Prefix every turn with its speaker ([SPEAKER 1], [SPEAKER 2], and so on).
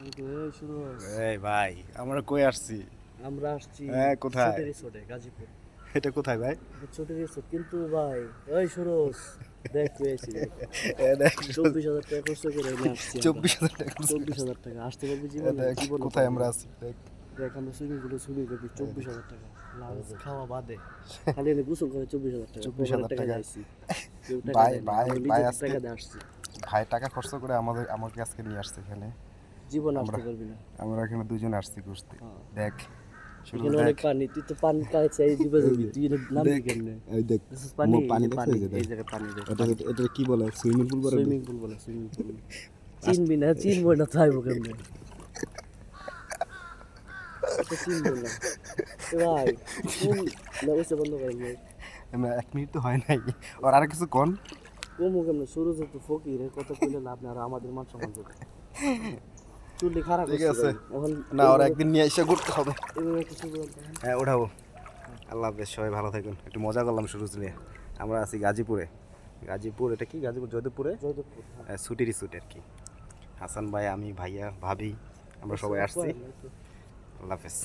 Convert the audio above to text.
[SPEAKER 1] এই ভাই আমরা কই আসছি?
[SPEAKER 2] আমরা আসছি
[SPEAKER 1] হ্যাঁ, কোথায়?
[SPEAKER 2] ছোট রিসোর্টে গাজীপুর।
[SPEAKER 1] এটা কোথায় ভাই?
[SPEAKER 2] ছোট রিসোর্ট কিন্তু ভাই ওই সুরজ দেখ পেয়েছি দেখ
[SPEAKER 1] এ দেখ
[SPEAKER 2] 24,000 টাকা খরচ করে এনে আসছি আমরা।
[SPEAKER 1] 24,000 টাকা খরচ
[SPEAKER 2] 24,000 টাকা আসতে পারবি
[SPEAKER 1] এ
[SPEAKER 2] জীবনে
[SPEAKER 1] দেখ
[SPEAKER 2] জীবনে
[SPEAKER 1] কোথায়
[SPEAKER 2] পারবি
[SPEAKER 1] আমরা
[SPEAKER 2] না।
[SPEAKER 1] আছি দেখ।
[SPEAKER 2] দেখ আমরা সুইমিং পুলে সুইমিং করবি 24,000 টাকা লাঞ্চ খাওয়া বাদে খালি এনে গোসল করে 24,000 টাকা
[SPEAKER 1] 24,000
[SPEAKER 2] টাকা
[SPEAKER 1] টাকা।
[SPEAKER 2] যাইছি কেউ টাকা
[SPEAKER 1] ভাই
[SPEAKER 2] দেয় না,
[SPEAKER 1] ভাই
[SPEAKER 2] আমরা
[SPEAKER 1] ভাই
[SPEAKER 2] নিজের
[SPEAKER 1] আজকে
[SPEAKER 2] টাকা দিয়ে আসছি
[SPEAKER 1] ভাই টাকা খরচ করে আমাকে আজকে নিয়ে আসছে এখানে।
[SPEAKER 2] জীবন
[SPEAKER 1] আমরা
[SPEAKER 2] আসতে পারবি না।
[SPEAKER 1] আমরা এখানে দুজন আসছি ঘুরতে।
[SPEAKER 2] হ্যাঁ।
[SPEAKER 1] দেখ শুরু
[SPEAKER 2] এখানে
[SPEAKER 1] দেখ
[SPEAKER 2] অনেক পানি তুই তো পানি কাছে চাই দিবে যাবি তুই এটা নামবি
[SPEAKER 1] দেখ
[SPEAKER 2] কেমনে?
[SPEAKER 1] এই দেখ
[SPEAKER 2] This is পানি
[SPEAKER 1] পানি
[SPEAKER 2] এই যে
[SPEAKER 1] দেখছো
[SPEAKER 2] পানি
[SPEAKER 1] এই যে
[SPEAKER 2] এই
[SPEAKER 1] দেখ
[SPEAKER 2] জায়গায় পানি দেখ
[SPEAKER 1] এটা কি বলে সুইমিং পুল বলে
[SPEAKER 2] সুইমিং পুল বলে সুইমিং পুল চিনবি না চিনবো না চাইবো কেমনে এটা চিনবো না এ ভাই কোন ব্যবস্থা বন্ধ করেন ভাই
[SPEAKER 1] 1 মিনিট তো হয় নাই আর আর কিছু কোন
[SPEAKER 2] কোমো কেমনে সুরজ তো ফকির এর কথা কইলে লাভ না আর আমাদের মান সম্মান যাবে চুলটি খারাপ
[SPEAKER 1] ঠিক
[SPEAKER 2] হচ্ছে
[SPEAKER 1] আছে
[SPEAKER 2] ভাই। এখন
[SPEAKER 1] না ওরা একদিন নিয়ে এসে ঘুরতে হবে।
[SPEAKER 2] এভাবে কিছু বলতে
[SPEAKER 1] হ্যাঁ উঠাবো। আল্লাহ হাফেজ, সবাই ভালো থাকুন। একটু মজা করলাম সুরজ নিয়ে। আমরা আছি গাজীপুরে। গাজীপুর এটা কি গাজীপুর জয়দেবপুরে
[SPEAKER 2] জয়দেবপুর
[SPEAKER 1] ছুটি রিসোর্ট আর কি। হাসান ভাই, আমি, ভাইয়া, ভাবি আমরা সবাই আসছি। আল্লাহ হাফেজ।